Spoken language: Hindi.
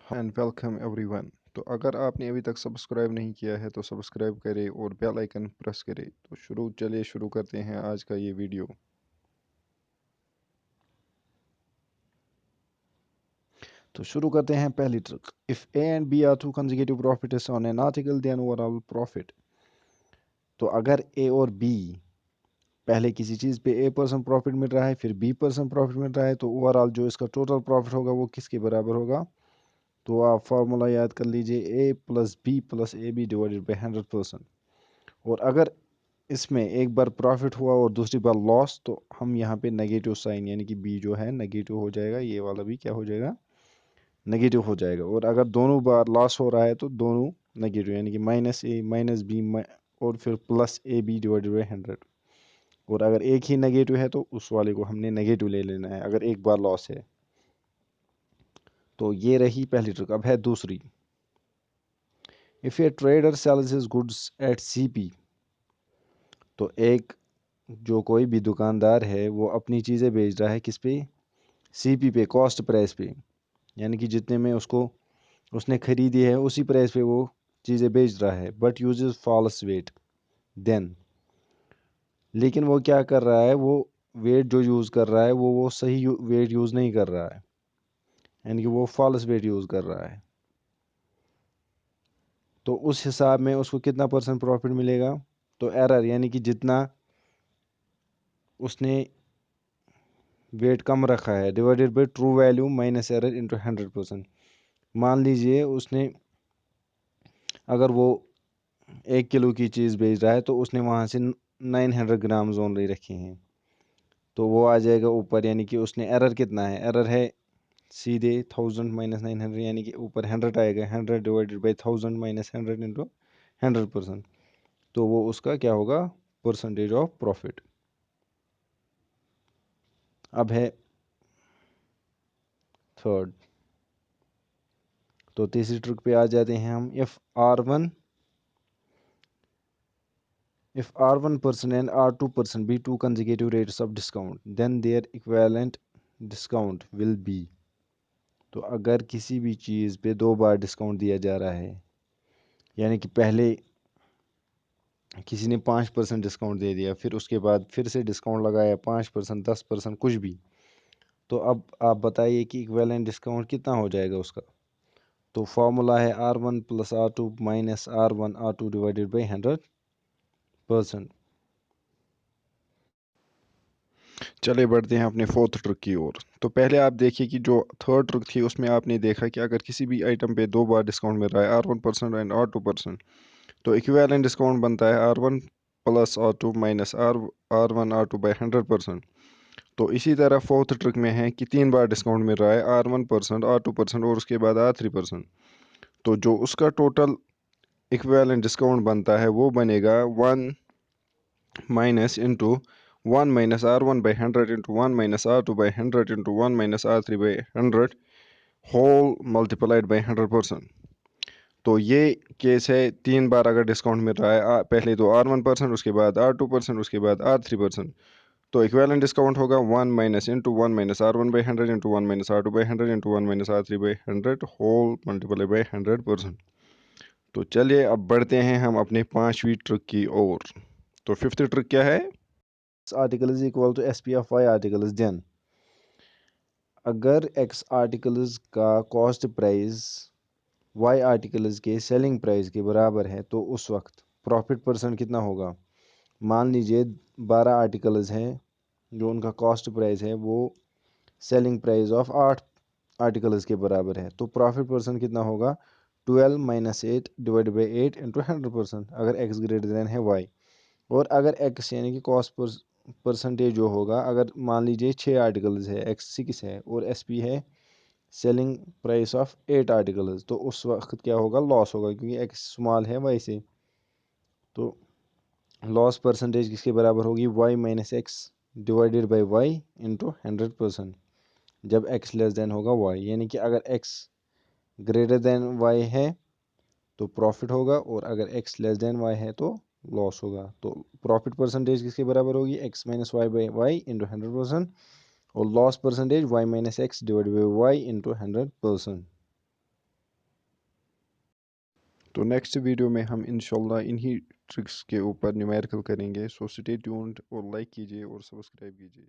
And welcome everyone. तो अगर आपने अभी तक सब्सक्राइब नहीं किया है तो सब्सक्राइब करें और बेल आइकन प्रेस करें। तो चलिए शुरू करते हैं आज का ये वीडियो। तो शुरू करते हैं पहली trick. If A and B are two consecutive profits on an article then overall profit. तो अगर ए और बी पहले किसी चीज़ पे A% प्रॉफिट मिल रहा है, फिर B% प्रॉफिट मिल रहा है, तो ओवरऑल जो इसका टोटल प्रॉफिट होगा वो किसके बराबर होगा? तो आप फार्मूला याद कर लीजिए, A plus B plus A B divided by 100%। और अगर इसमें एक बार प्रॉफिट हुआ और दूसरी बार लॉस, तो हम यहाँ पे नेगेटिव साइन यानी कि बी जो है नेगेटिव हो जाएगा, ये वाला भी क्या हो जाएगा? नेगेटिव हो जाएगा। और अगर दोनों बार लॉस हो रहा है तो दोनों नेगेटिव यानी कि -A -B और फिर प्लस AB डिवाइडेड बाई 100। और अगर एक ही नेगेटिव है तो उस वाले को हमने नेगेटिव ले लेना है अगर एक बार लॉस है। तो ये रही पहली ट्रिक। अब है दूसरी। If A trader sales his goods at CP, तो एक जो कोई भी दुकानदार है वो अपनी चीज़ें बेच रहा है किस पे? CP पे, कॉस्ट प्राइस पे, यानी कि जितने में उसको उसने खरीदी है उसी प्राइस पे वो चीज़ें बेच रहा है। But uses false weight then, लेकिन वो क्या कर रहा है, वो वेट जो यूज़ कर रहा है वो सही वेट यूज़ नहीं कर रहा है, यानी कि वो फॉल्स वेट यूज़ कर रहा है। तो उस हिसाब में उसको कितना % प्रॉफिट मिलेगा? तो एरर यानी कि जितना उसने वेट कम रखा है divided by true value minus error into 100%। मान लीजिए उसने, अगर वो 1 किलो की चीज़ बेच रहा है तो उसने वहाँ से 900 ग्राम्स ओनली रखे हैं, तो वो आ जाएगा ऊपर, यानी कि उसने एरर कितना है? एरर है सीधे 1000 माइनस 900, यानी कि ऊपर 100 आएगा। 100 डिवाइडेड बाई 1000 माइनस 100 इंटू 100%। तो वो उसका क्या होगा? Percentage of profit. अब है थर्ड। तो तीसरी ट्रिक पे आ जाते हैं हम। If R1% and R2% be two consecutive rates of discount, then their equivalent discount will be। तो अगर किसी भी चीज़ पे 2 बार डिस्काउंट दिया जा रहा है, यानी कि पहले किसी ने 5% डिस्काउंट दे दिया, फिर उसके बाद फिर से डिस्काउंट लगाया 5%, 10%, कुछ भी, तो अब आप बताइए कि इक्विवेलेंट डिस्काउंट कितना हो जाएगा उसका? तो फॉर्मूला है R1 plus R2 minus R1 R2 divided by 100%। चलिए बढ़ते हैं अपने फोर्थ ट्रिक की ओर। तो पहले आप देखिए कि जो थर्ड ट्रिक थी उसमें आपने देखा कि अगर किसी भी आइटम पे 2 बार डिस्काउंट मिल रहा है R1% एंड R2%, तो इक्विवेलेंट डिस्काउंट बनता है R1 plus R2 minus R1 R2 by 100%। तो इसी तरह फोर्थ ट्रिक में है कि 3 बार डिस्काउंट मिल रहा है R1%, R2% और उसके बाद R3%। तो जो उसका टोटल इक्विवेलेंट डिस्काउंट बनता है वो बनेगा 1 minus into 1 minus R1/100 into 1 minus R2 by 100 into 1 minus R3 by 100 whole multiplied by 100%। तो ये केस है, 3 बार अगर डिस्काउंट मिल रहा है, पहले तो R1%, उसके बाद R2%, उसके बाद R3%। तो इक्विवेलेंट डिस्काउंट होगा 1 minus into 1 minus R1/100 into 1 minus R2 by 100 into 1 minus R3 by 100 whole multiply by 100%। तो चलिए अब बढ़ते हैं हम अपने पांचवी ट्रिक की ओर। तो फिफ्थ ट्रिक क्या है? Article is equal to SP of Y article is then. अगर X आर्टिकल्स का कॉस्ट प्राइस Y आर्टिकल्स के सेलिंग प्राइस के बराबर है तो उस वक्त प्रॉफिट % कितना होगा? मान लीजिए 12 आर्टिकल्स हैं जो उनका कॉस्ट प्राइस है वो सेलिंग प्राइस ऑफ 8 आर्टिकल्स के बराबर है, तो प्रॉफिट % कितना होगा? 12 माइनस 8 डिवाइड बाई 8 इंटू 100% अगर X ग्रेटर देन है Y। और अगर X यानी कि कॉस्ट परसेंटेज जो होगा, अगर मान लीजिए 6 आर्टिकल्स है, X 6 है और SP है सेलिंग प्राइस ऑफ 8 आर्टिकल्स, तो उस वक्त क्या होगा? लॉस होगा, क्योंकि X स्मॉल है Y से। तो लॉस परसेंटेज किसके बराबर होगी? Y minus x divided by Y into 100%, जब X लेस देन होगा Y। यानी कि अगर X ग्रेटर देन Y है तो प्रॉफिट होगा, और अगर X लेस देन Y है तो लॉस होगा। तो प्रॉफिट परसेंटेज किसके बराबर होगी? X minus Y by Y into 100%, और loss percentage Y minus X divide by Y into 100%। तो नेक्स्ट वीडियो में हम इंशाल्लाह इन्हीं ट्रिक्स के ऊपर न्यूमेरिकल करेंगे। सो स्टे ट्यून्ड और लाइक कीजिए और सब्सक्राइब कीजिए।